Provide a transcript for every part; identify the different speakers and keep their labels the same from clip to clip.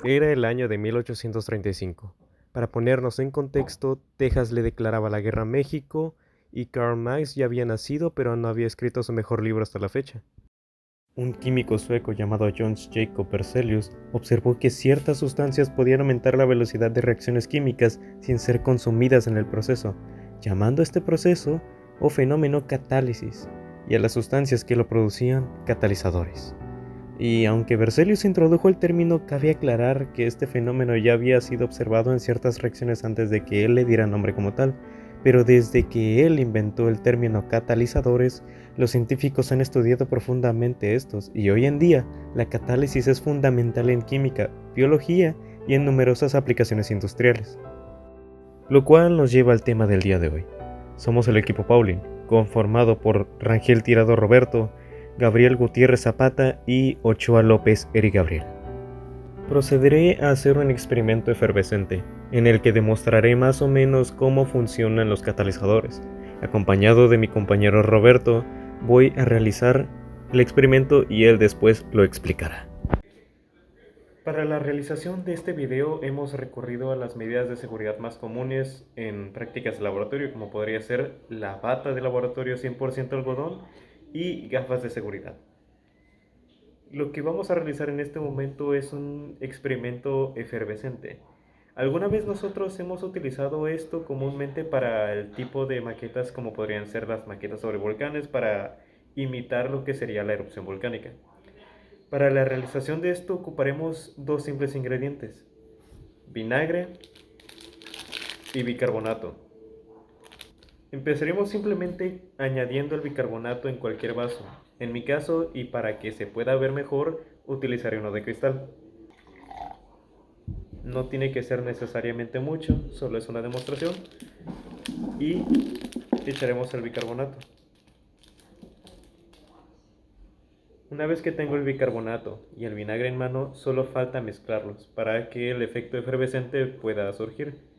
Speaker 1: Era el año de 1835. Para ponernos en contexto, Texas le declaraba la guerra a México y Karl Marx ya había nacido, pero no había escrito su mejor libro hasta la fecha. Un químico sueco llamado Jöns Jacob Berzelius observó que ciertas sustancias podían aumentar la velocidad de reacciones químicas sin ser consumidas en el proceso, llamando a este proceso o fenómeno catálisis, y a las sustancias que lo producían catalizadores. Y aunque Berzelius introdujo el término, cabe aclarar que este fenómeno ya había sido observado en ciertas reacciones antes de que él le diera nombre como tal, pero desde que él inventó el término catalizadores, los científicos han estudiado profundamente estos, y hoy en día la catálisis es fundamental en química, biología y en numerosas aplicaciones industriales. Lo cual nos lleva al tema del día de hoy. Somos el equipo Pauling, conformado por Rangel Tirado Roberto, Gabriel Gutiérrez Zapata y Ochoa López Eric Gabriel. Procederé a hacer un experimento efervescente, en el que demostraré más o menos cómo funcionan los catalizadores. Acompañado de mi compañero Roberto, voy a realizar el experimento y él después lo explicará. Para la realización de este video hemos recurrido a las medidas de seguridad más comunes en prácticas de laboratorio, como podría ser la bata de laboratorio 100% algodón y gafas de seguridad. Lo que vamos a realizar en este momento es un experimento efervescente. ¿Alguna vez nosotros hemos utilizado esto comúnmente para el tipo de maquetas como podrían ser las maquetas sobre volcanes para imitar lo que sería la erupción volcánica? Para la realización de esto ocuparemos dos simples ingredientes: vinagre y bicarbonato. Empezaremos simplemente añadiendo el bicarbonato en cualquier vaso. En mi caso, y para que se pueda ver mejor, utilizaré uno de cristal. No tiene que ser necesariamente mucho, solo es una demostración. Y echaremos el bicarbonato. Una vez que tengo el bicarbonato y el vinagre en mano, solo falta mezclarlos para que el efecto efervescente pueda surgir.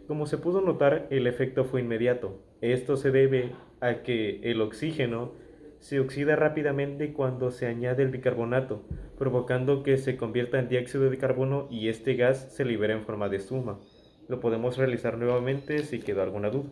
Speaker 1: Como se pudo notar, el efecto fue inmediato. Esto se debe a que el oxígeno se oxida rápidamente cuando se añade el bicarbonato, provocando que se convierta en dióxido de carbono y este gas se libera en forma de espuma. Lo podemos realizar nuevamente si quedó alguna duda.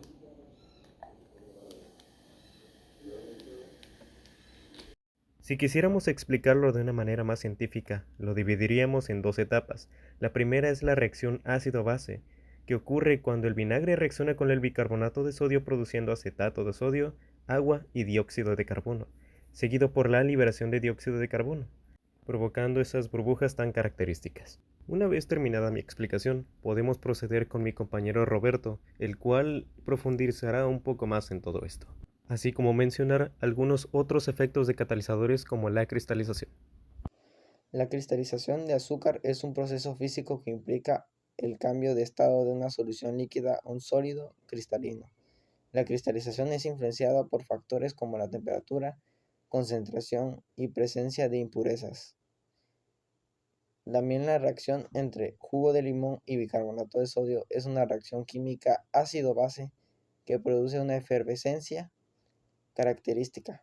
Speaker 1: Si quisiéramos explicarlo de una manera más científica, lo dividiríamos en dos etapas. La primera es la reacción ácido-base, que ocurre cuando el vinagre reacciona con el bicarbonato de sodio produciendo acetato de sodio, agua y dióxido de carbono, seguido por la liberación de dióxido de carbono, provocando esas burbujas tan características. Una vez terminada mi explicación, podemos proceder con mi compañero Roberto, el cual profundizará un poco más en todo esto, así como mencionar algunos otros efectos de catalizadores como la cristalización.
Speaker 2: La cristalización de azúcar es un proceso físico que implica el cambio de estado de una solución líquida a un sólido cristalino. La cristalización es influenciada por factores como la temperatura, concentración y presencia de impurezas. También la reacción entre jugo de limón y bicarbonato de sodio es una reacción química ácido-base que produce una efervescencia característica.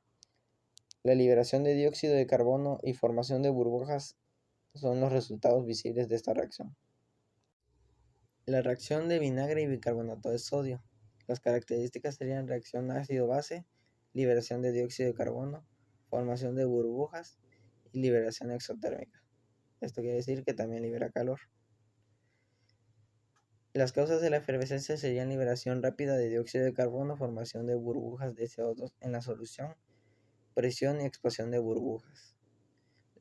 Speaker 2: La liberación de dióxido de carbono y formación de burbujas son los resultados visibles de esta reacción. La reacción de vinagre y bicarbonato de sodio. Las características serían reacción ácido-base, liberación de dióxido de carbono, formación de burbujas y liberación exotérmica. Esto quiere decir que también libera calor. Las causas de la efervescencia serían liberación rápida de dióxido de carbono, formación de burbujas de CO2 en la solución, presión y explosión de burbujas.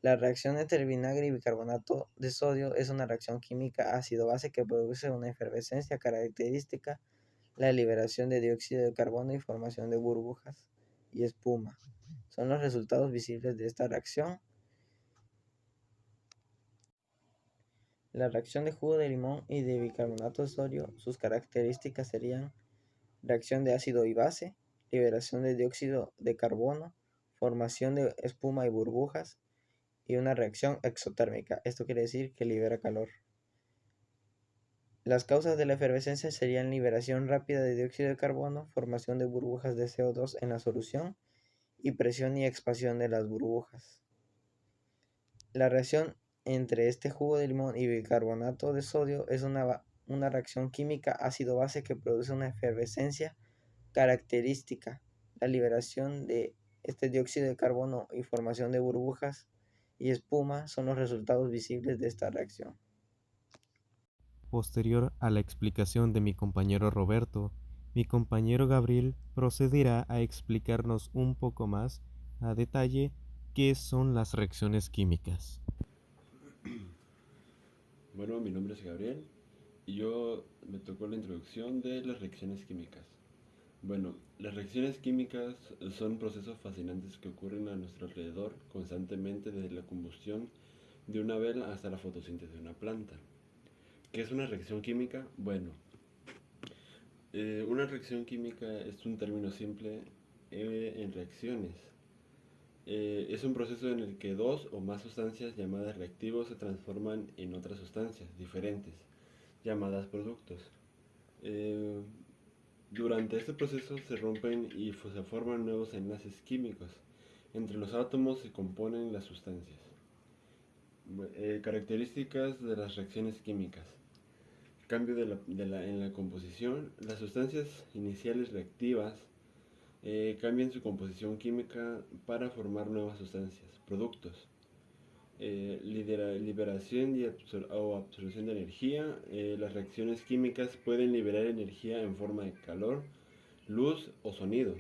Speaker 2: La reacción entre vinagre y bicarbonato de sodio es una reacción química ácido-base que produce una efervescencia característica, la liberación de dióxido de carbono y formación de burbujas y espuma. Son los resultados visibles de esta reacción. La reacción de jugo de limón y de bicarbonato de sodio, sus características serían reacción de ácido y base, liberación de dióxido de carbono, formación de espuma y burbujas y una reacción exotérmica. Esto quiere decir que libera calor. Las causas de la efervescencia serían liberación rápida de dióxido de carbono, formación de burbujas de CO2 en la solución y presión y expansión de las burbujas. La reacción entre este jugo de limón y bicarbonato de sodio es una reacción química ácido-base que produce una efervescencia característica. La liberación de este dióxido de carbono y formación de burbujas y espuma son los resultados visibles de esta reacción.
Speaker 1: Posterior a la explicación de mi compañero Roberto, mi compañero Gabriel procederá a explicarnos un poco más a detalle qué son las reacciones químicas.
Speaker 3: Bueno, mi nombre es Gabriel y yo me tocó la introducción de las reacciones químicas. Bueno, las reacciones químicas son procesos fascinantes que ocurren a nuestro alrededor constantemente desde la combustión de una vela hasta la fotosíntesis de una planta. ¿Qué es una reacción química? Bueno, una reacción química es un término simple en reacciones. Es un proceso en el que dos o más sustancias llamadas reactivos se transforman en otras sustancias diferentes, llamadas productos. Eh, Durante este proceso se rompen y se forman nuevos enlaces químicos. Entre los átomos se componen las sustancias. Características de las reacciones químicas. Cambio en la composición. Las sustancias iniciales reactivas cambian su composición química para formar nuevas sustancias, productos. Liberación o absorción de energía. Las reacciones químicas pueden liberar energía en forma de calor, luz o sonido.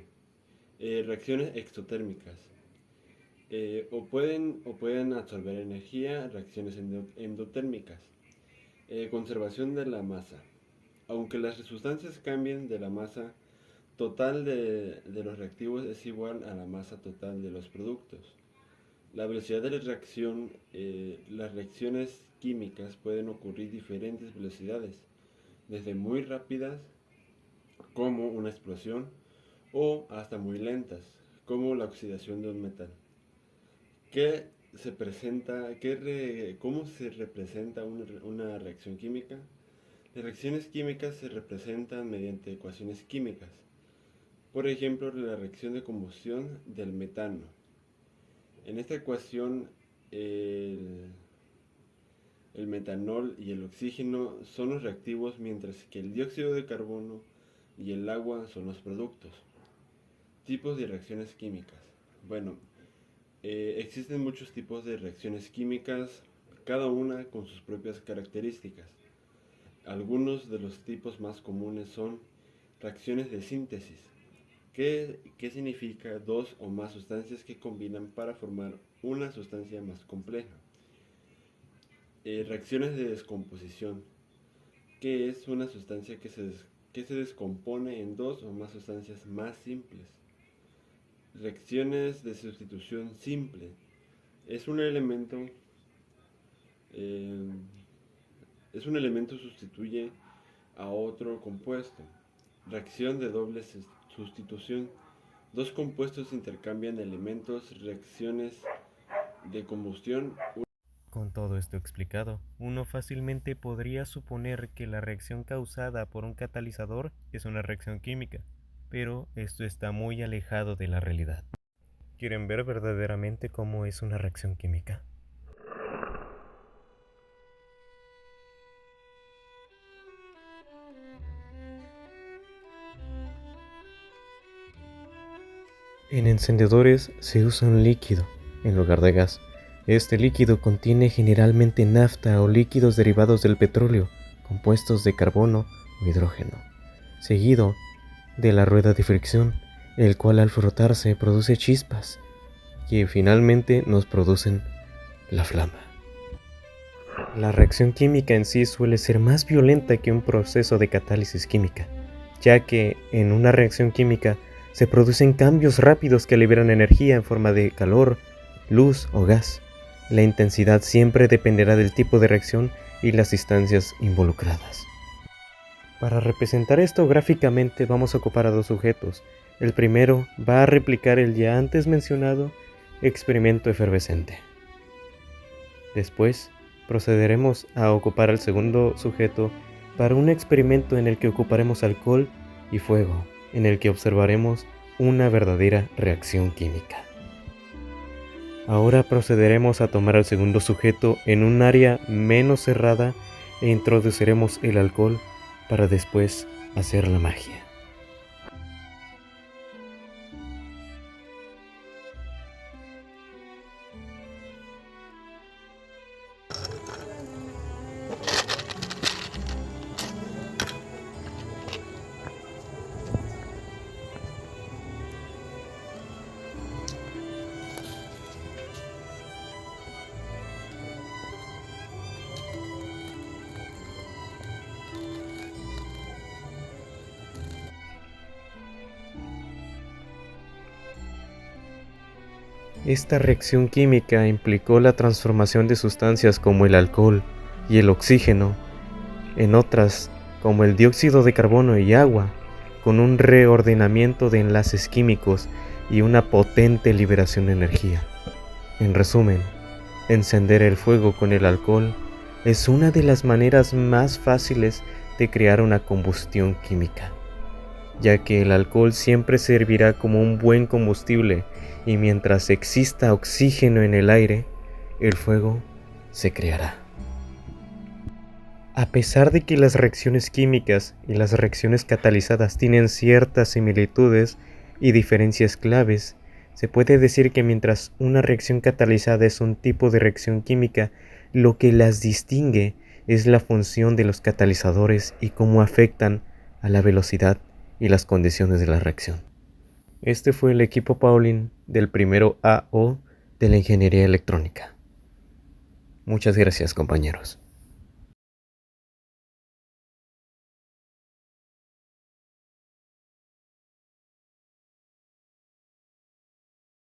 Speaker 3: Reacciones exotérmicas. O pueden absorber energía, reacciones endotérmicas. Conservación de la masa. Aunque las sustancias cambien, de la masa total de los reactivos es igual a la masa total de los productos. La velocidad de la reacción, las reacciones químicas pueden ocurrir diferentes velocidades, desde muy rápidas, como una explosión, o hasta muy lentas, como la oxidación de un metal. ¿Cómo se representa una reacción química? Las reacciones químicas se representan mediante ecuaciones químicas. Por ejemplo, la reacción de combustión del metano. En esta ecuación, el metanol y el oxígeno son los reactivos, mientras que el dióxido de carbono y el agua son los productos. Tipos de reacciones químicas. Bueno, existen muchos tipos de reacciones químicas, cada una con sus propias características. Algunos de los tipos más comunes son reacciones de síntesis. ¿Qué significa? Dos o más sustancias que combinan para formar una sustancia más compleja. Reacciones de descomposición, que es una sustancia que se descompone en dos o más sustancias más simples. Reacciones de sustitución simple, es un elemento sustituye a otro compuesto. Reacción de doble sustitución, dos compuestos intercambian elementos. Reacciones de combustión.
Speaker 1: Con todo esto explicado, uno fácilmente podría suponer que la reacción causada por un catalizador es una reacción química, pero esto está muy alejado de la realidad. ¿Quieren ver verdaderamente cómo es una reacción química? En encendedores se usa un líquido en lugar de gas. Este líquido contiene generalmente nafta o líquidos derivados del petróleo, compuestos de carbono o hidrógeno, seguido de la rueda de fricción, el cual al frotarse produce chispas, que finalmente nos producen la flama. La reacción química en sí suele ser más violenta que un proceso de catálisis química, ya que en una reacción química se producen cambios rápidos que liberan energía en forma de calor, luz o gas. La intensidad siempre dependerá del tipo de reacción y las instancias involucradas. Para representar esto gráficamente vamos a ocupar a dos sujetos. El primero va a replicar el ya antes mencionado experimento efervescente. Después procederemos a ocupar al segundo sujeto para un experimento en el que ocuparemos alcohol y fuego, en el que observaremos una verdadera reacción química. Ahora procederemos a tomar al segundo sujeto en un área menos cerrada e introduciremos el alcohol para después hacer la magia. Esta reacción química implicó la transformación de sustancias como el alcohol y el oxígeno en otras como el dióxido de carbono y agua, con un reordenamiento de enlaces químicos y una potente liberación de energía. En resumen, encender el fuego con el alcohol es una de las maneras más fáciles de crear una combustión química, ya que el alcohol siempre servirá como un buen combustible y mientras exista oxígeno en el aire, el fuego se creará. A pesar de que las reacciones químicas y las reacciones catalizadas tienen ciertas similitudes y diferencias claves, se puede decir que mientras una reacción catalizada es un tipo de reacción química, lo que las distingue es la función de los catalizadores y cómo afectan a la velocidad y las condiciones de la reacción. Este fue el equipo Pauling del primero AO de la ingeniería electrónica. Muchas gracias, compañeros.